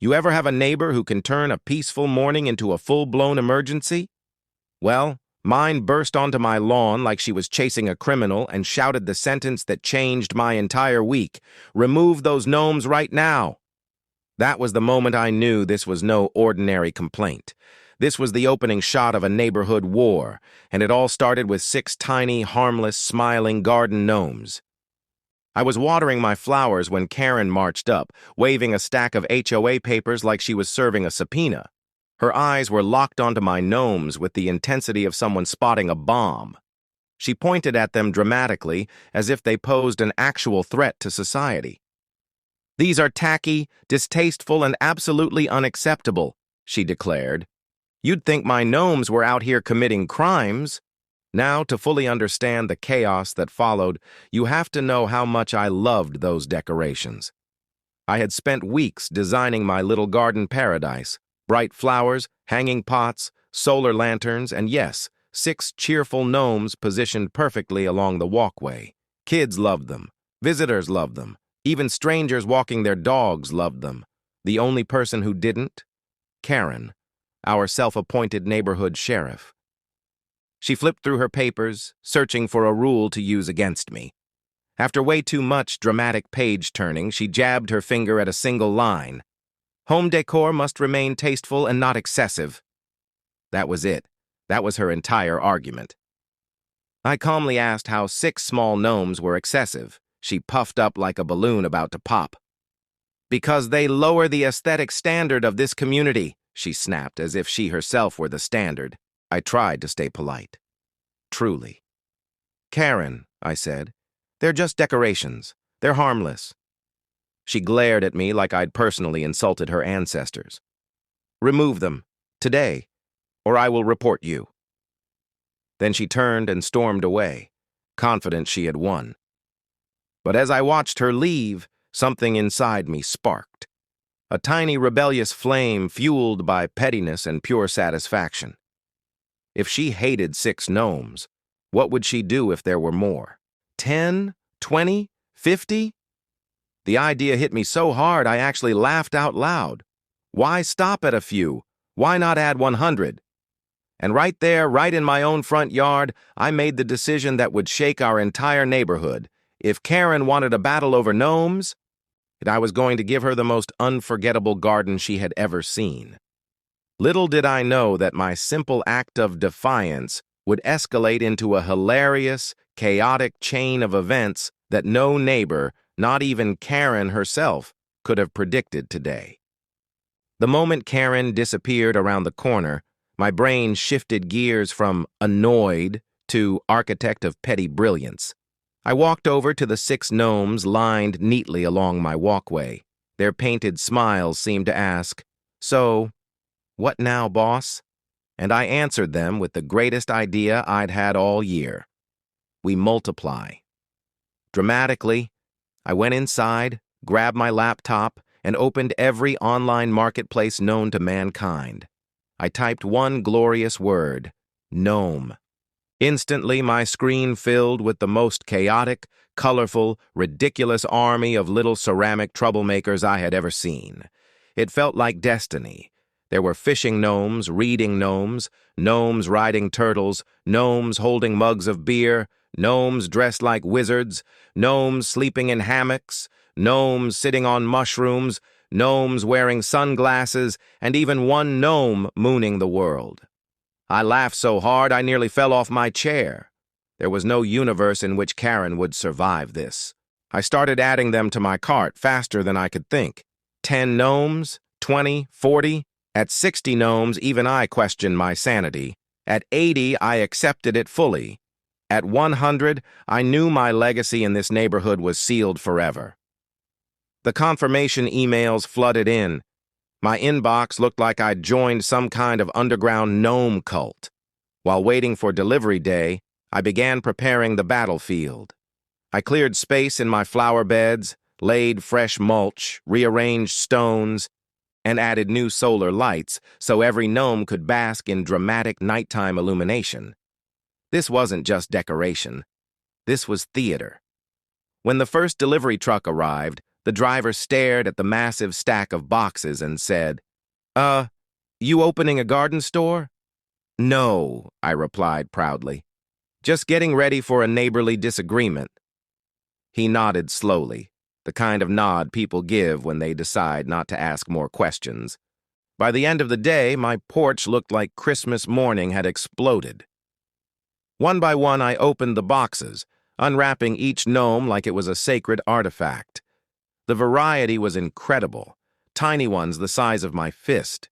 You ever have a neighbor who can turn a peaceful morning into a full-blown emergency? Well, mine burst onto my lawn like she was chasing a criminal and shouted the sentence that changed my entire week. "Remove those gnomes right now." That was the moment I knew this was no ordinary complaint. This was the opening shot of a neighborhood war, and it all started with 6 tiny, harmless, smiling garden gnomes. I was watering my flowers when Karen marched up, waving a stack of HOA papers like she was serving a subpoena. Her eyes were locked onto my gnomes with the intensity of someone spotting a bomb. She pointed at them dramatically, as if they posed an actual threat to society. "These are tacky, distasteful, and absolutely unacceptable," she declared. "You'd think my gnomes were out here committing crimes." Now, to fully understand the chaos that followed, you have to know how much I loved those decorations. I had spent weeks designing my little garden paradise: bright flowers, hanging pots, solar lanterns, and yes, 6 cheerful gnomes positioned perfectly along the walkway. Kids loved them. Visitors loved them. Even strangers walking their dogs loved them. The only person who didn't? Karen, our self-appointed neighborhood sheriff. She flipped through her papers, searching for a rule to use against me. After way too much dramatic page-turning, she jabbed her finger at a single line. "Home decor must remain tasteful and not excessive." That was it. That was her entire argument. I calmly asked how 6 small gnomes were excessive. She puffed up like a balloon about to pop. "Because they lower the aesthetic standard of this community," she snapped, as if she herself were the standard. I tried to stay polite. "Truly." "Karen," I said, "they're just decorations. They're harmless." She glared at me like I'd personally insulted her ancestors. "Remove them, today, or I will report you." Then she turned and stormed away, confident she had won. But as I watched her leave, something inside me sparked. A tiny rebellious flame fueled by pettiness and pure satisfaction. If she hated 6 gnomes, what would she do if there were more? 10? 20? 50? The idea hit me so hard I actually laughed out loud. Why stop at a few? Why not add 100? And right there, right in my own front yard, I made the decision that would shake our entire neighborhood. If Karen wanted a battle over gnomes, I was going to give her the most unforgettable garden she had ever seen. Little did I know that my simple act of defiance would escalate into a hilarious, chaotic chain of events that no neighbor, not even Karen herself, could have predicted today. The moment Karen disappeared around the corner, my brain shifted gears from annoyed to architect of petty brilliance. I walked over to the 6 gnomes lined neatly along my walkway. Their painted smiles seemed to ask, "So, what now, boss?" And I answered them with the greatest idea I'd had all year. We multiply. Dramatically, I went inside, grabbed my laptop, and opened every online marketplace known to mankind. I typed one glorious word: gnome. Instantly, my screen filled with the most chaotic, colorful, ridiculous army of little ceramic troublemakers I had ever seen. It felt like destiny. There were fishing gnomes, reading gnomes, gnomes riding turtles, gnomes holding mugs of beer, gnomes dressed like wizards, gnomes sleeping in hammocks, gnomes sitting on mushrooms, gnomes wearing sunglasses, and even one gnome mooning the world. I laughed so hard I nearly fell off my chair. There was no universe in which Karen would survive this. I started adding them to my cart faster than I could think. 10 gnomes, 20, 40. At 60 gnomes, even I questioned my sanity. At 80, I accepted it fully. At 100, I knew my legacy in this neighborhood was sealed forever. The confirmation emails flooded in. My inbox looked like I'd joined some kind of underground gnome cult. While waiting for delivery day, I began preparing the battlefield. I cleared space in my flower beds, laid fresh mulch, rearranged stones, and added new solar lights so every gnome could bask in dramatic nighttime illumination. This wasn't just decoration. This was theater. When the first delivery truck arrived, The driver stared at the massive stack of boxes and said, You opening a garden store?" "No," I replied proudly. "Just getting ready for a neighborly disagreement." He nodded slowly, the kind of nod people give when they decide not to ask more questions. By the end of the day, my porch looked like Christmas morning had exploded. One by one, I opened the boxes, unwrapping each gnome like it was a sacred artifact. The variety was incredible. Tiny ones the size of my fist.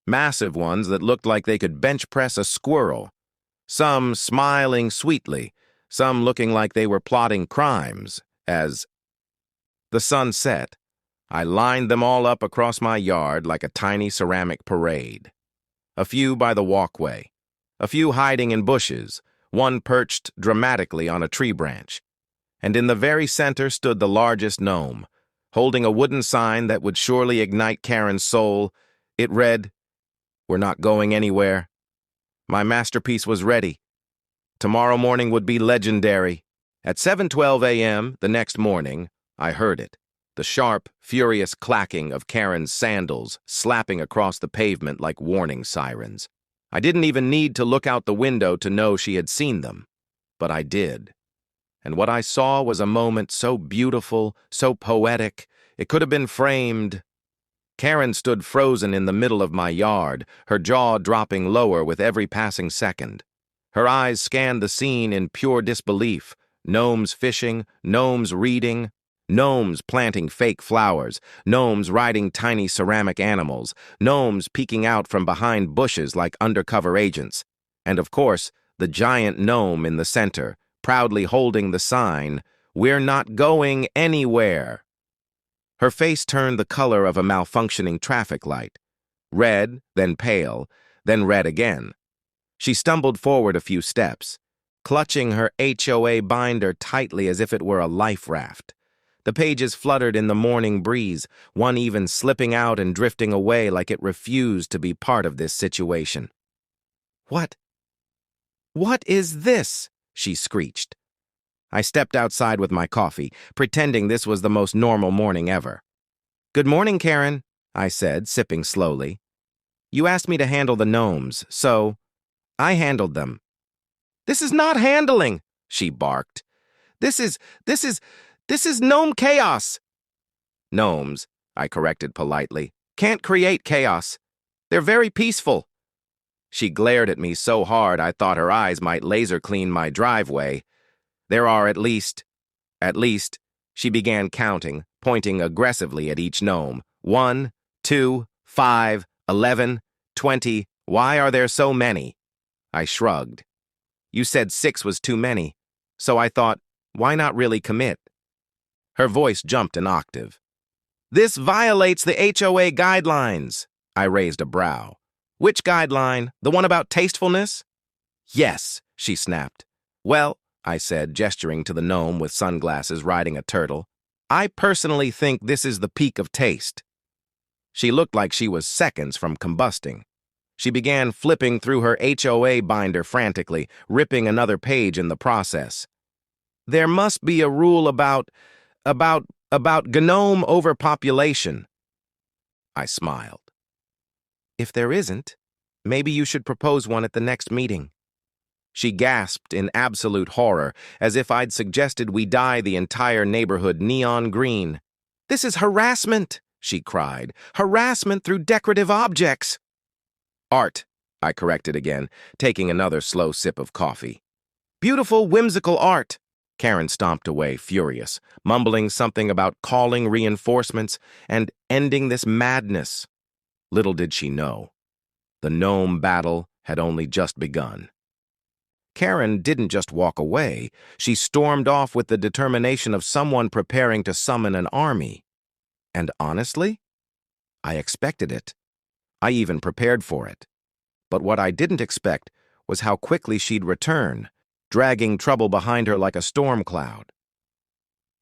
Massive ones that looked like they could bench press a squirrel. Some smiling sweetly, some looking like they were plotting crimes. As the sun set, I lined them all up across my yard like a tiny ceramic parade. A few by the walkway, a few hiding in bushes, one perched dramatically on a tree branch. And in the very center stood the largest gnome, holding a wooden sign that would surely ignite Karen's soul. It read, "We're not going anywhere." My masterpiece was ready. Tomorrow morning would be legendary. At 7:12 a.m. the next morning, I heard it, the sharp, furious clacking of Karen's sandals slapping across the pavement like warning sirens. I didn't even need to look out the window to know she had seen them, but I did. And what I saw was a moment so beautiful, so poetic, it could have been framed. Karen stood frozen in the middle of my yard, her jaw dropping lower with every passing second. Her eyes scanned the scene in pure disbelief. Gnomes fishing, gnomes reading, gnomes planting fake flowers, gnomes riding tiny ceramic animals, gnomes peeking out from behind bushes like undercover agents, and of course, the giant gnome in the center, proudly holding the sign, "We're not going anywhere." Her face turned the color of a malfunctioning traffic light, red, then pale, then red again. She stumbled forward a few steps, clutching her HOA binder tightly as if it were a life raft. The pages fluttered in the morning breeze, one even slipping out and drifting away like it refused to be part of this situation. What is this?" she screeched. I stepped outside with my coffee, pretending this was the most normal morning ever. "Good morning, Karen," I said, sipping slowly. "You asked me to handle the gnomes, so I handled them." "This is not handling," she barked. This is gnome chaos." "Gnomes," I corrected politely, "can't create chaos. They're very peaceful." She glared at me so hard I thought her eyes might laser clean my driveway. "There are at least," she began counting, pointing aggressively at each gnome. 1, 2, 5, 11, 20. Why are there so many?" I shrugged. "You said 6 was too many, so I thought, why not really commit?" Her voice jumped an octave. "This violates the HOA guidelines." I raised a brow. "Which guideline? The one about tastefulness?" "Yes," she snapped. "Well," I said, gesturing to the gnome with sunglasses riding a turtle, "I personally think this is the peak of taste." She looked like she was seconds from combusting. She began flipping through her HOA binder frantically, ripping another page in the process. "There must be a rule about gnome overpopulation." I smiled. "If there isn't, maybe you should propose one at the next meeting." She gasped in absolute horror, as if I'd suggested we dye the entire neighborhood neon green. "This is harassment," she cried. "Harassment through decorative objects." "Art," I corrected again, taking another slow sip of coffee. "Beautiful, whimsical art." Karen stomped away, furious, mumbling something about calling reinforcements and ending this madness. Little did she know, the gnome battle had only just begun. Karen didn't just walk away, she stormed off with the determination of someone preparing to summon an army. And honestly, I expected it. I even prepared for it. But what I didn't expect was how quickly she'd return, dragging trouble behind her like a storm cloud.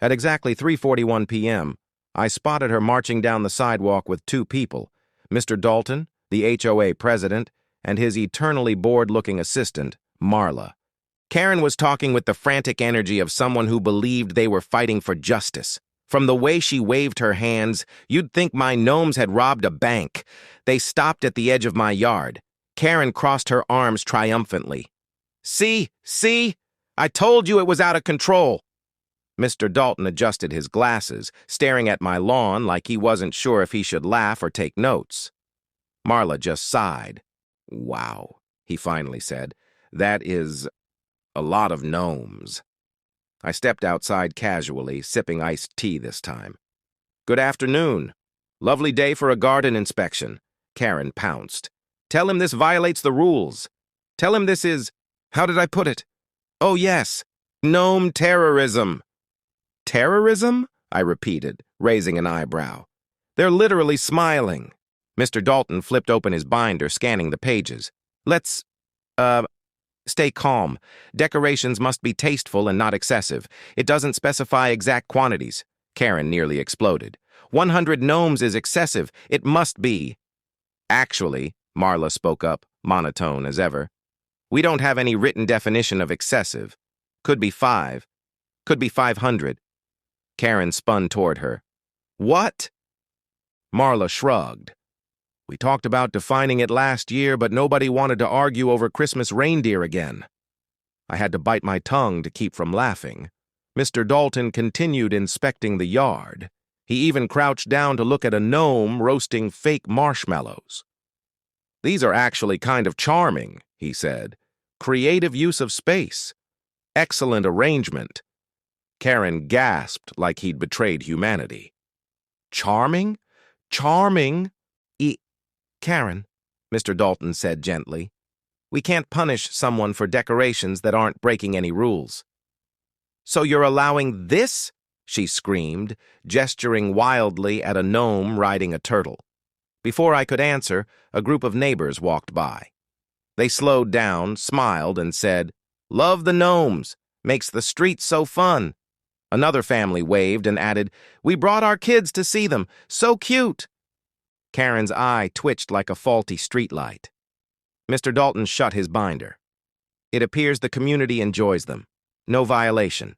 At exactly 3:41 p.m., I spotted her marching down the sidewalk with 2 people, Mr. Dalton, the HOA president, and his eternally bored-looking assistant, Marla. Karen was talking with the frantic energy of someone who believed they were fighting for justice. From the way she waved her hands, you'd think my gnomes had robbed a bank. They stopped at the edge of my yard. Karen crossed her arms triumphantly. See? See? I told you it was out of control. Mr. Dalton adjusted his glasses, staring at my lawn like he wasn't sure if he should laugh or take notes. Marla just sighed. Wow, he finally said. That is a lot of gnomes. I stepped outside casually, sipping iced tea this time. Good afternoon. Lovely day for a garden inspection. Karen pounced. Tell him this violates the rules. Tell him this is, how did I put it? Oh yes, gnome terrorism. Terrorism? I repeated, raising an eyebrow. They're literally smiling. Mr. Dalton flipped open his binder, scanning the pages. Let's, stay calm. Decorations must be tasteful and not excessive. It doesn't specify exact quantities. Karen nearly exploded. 100 gnomes is excessive. It must be. Actually, Marla spoke up, monotone as ever. We don't have any written definition of excessive. Could be 5. Could be 500. Karen spun toward her. What? Marla shrugged. We talked about defining it last year, but nobody wanted to argue over Christmas reindeer again. I had to bite my tongue to keep from laughing. Mr. Dalton continued inspecting the yard. He even crouched down to look at a gnome roasting fake marshmallows. These are actually kind of charming, he said. Creative use of space. Excellent arrangement. Karen gasped like he'd betrayed humanity. Charming? Charming? Karen, Mr. Dalton said gently. We can't punish someone for decorations that aren't breaking any rules. So you're allowing this? She screamed, gesturing wildly at a gnome riding a turtle. Before I could answer, a group of neighbors walked by. They slowed down, smiled, and said, Love the gnomes. Makes the streets so fun. Another family waved and added, We brought our kids to see them. So cute. Karen's eye twitched like a faulty streetlight. Mr. Dalton shut his binder. It appears the community enjoys them. No violation.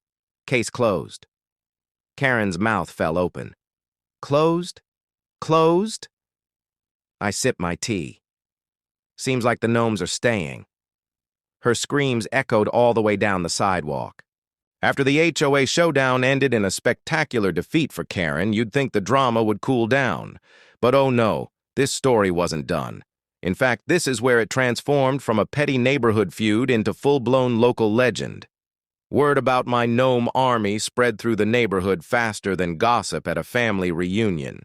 Case closed. Karen's mouth fell open. Closed? Closed? I sipped my tea. Seems like the gnomes are staying. Her screams echoed all the way down the sidewalk. After the HOA showdown ended in a spectacular defeat for Karen, you'd think the drama would cool down. But oh no, this story wasn't done. In fact, this is where it transformed from a petty neighborhood feud into full-blown local legend. Word about my gnome army spread through the neighborhood faster than gossip at a family reunion.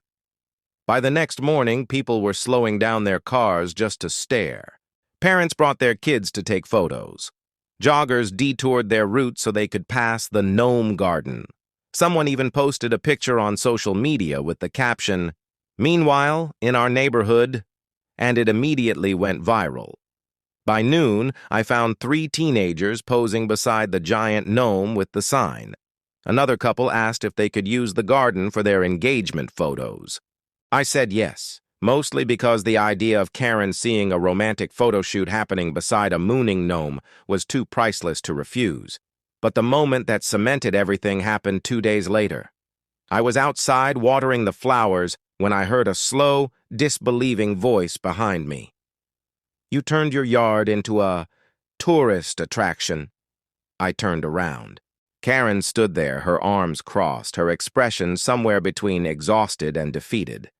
By the next morning, people were slowing down their cars just to stare. Parents brought their kids to take photos. Joggers detoured their route so they could pass the gnome garden. Someone even posted a picture on social media with the caption, Meanwhile, in our neighborhood, and it immediately went viral. By noon, I found 3 teenagers posing beside the giant gnome with the sign. Another couple asked if they could use the garden for their engagement photos. I said yes, mostly because the idea of Karen seeing a romantic photo shoot happening beside a mooning gnome was too priceless to refuse. But the moment that cemented everything happened 2 days later. I was outside watering the flowers when I heard a slow, disbelieving voice behind me. You turned your yard into a tourist attraction. I turned around. Karen stood there, her arms crossed, her expression somewhere between exhausted and defeated.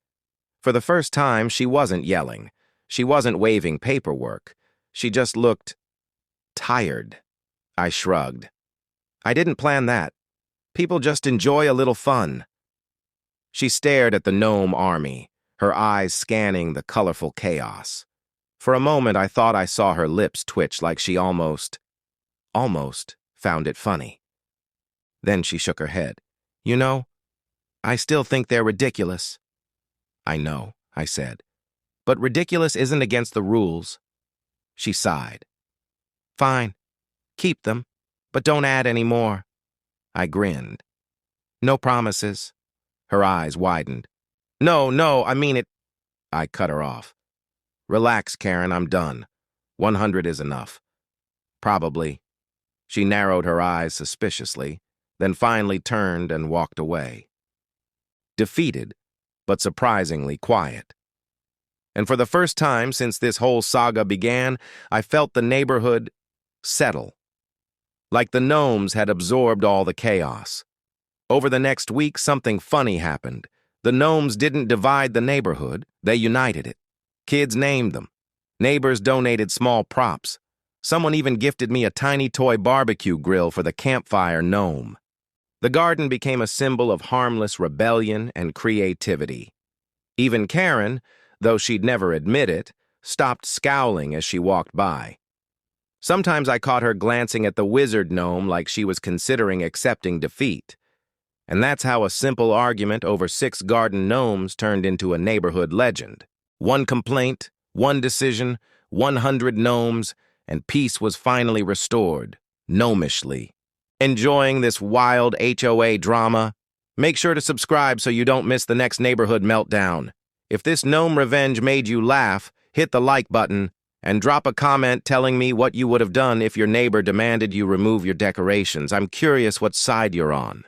For the first time, she wasn't yelling. She wasn't waving paperwork. She just looked tired. I shrugged. I didn't plan that. People just enjoy a little fun. She stared at the gnome army, her eyes scanning the colorful chaos. For a moment, I thought I saw her lips twitch like she almost found it funny. Then she shook her head. You know, I still think they're ridiculous. I know, I said. But ridiculous isn't against the rules. She sighed. Fine. Keep them, but don't add any more. I grinned. No promises. Her eyes widened. No, I mean it. I cut her off. Relax, Karen, I'm done. 100 is enough. Probably. She narrowed her eyes suspiciously, then finally turned and walked away. defeated, but surprisingly quiet. And for the first time since this whole saga began, I felt the neighborhood settle. Like the gnomes had absorbed all the chaos. Over the next week, something funny happened. The gnomes didn't divide the neighborhood, they united it. Kids named them. Neighbors donated small props. Someone even gifted me a tiny toy barbecue grill for the campfire gnome. The garden became a symbol of harmless rebellion and creativity. Even Karen, though she'd never admit it, stopped scowling as she walked by. Sometimes I caught her glancing at the wizard gnome like she was considering accepting defeat. And that's how a simple argument over 6 garden gnomes turned into a neighborhood legend. 1 complaint, 1 decision, 100 gnomes, and peace was finally restored, gnomishly. Enjoying this wild HOA drama? Make sure to subscribe so you don't miss the next neighborhood meltdown. If this gnome revenge made you laugh, hit the like button and drop a comment telling me what you would have done if your neighbor demanded you remove your decorations. I'm curious what side you're on.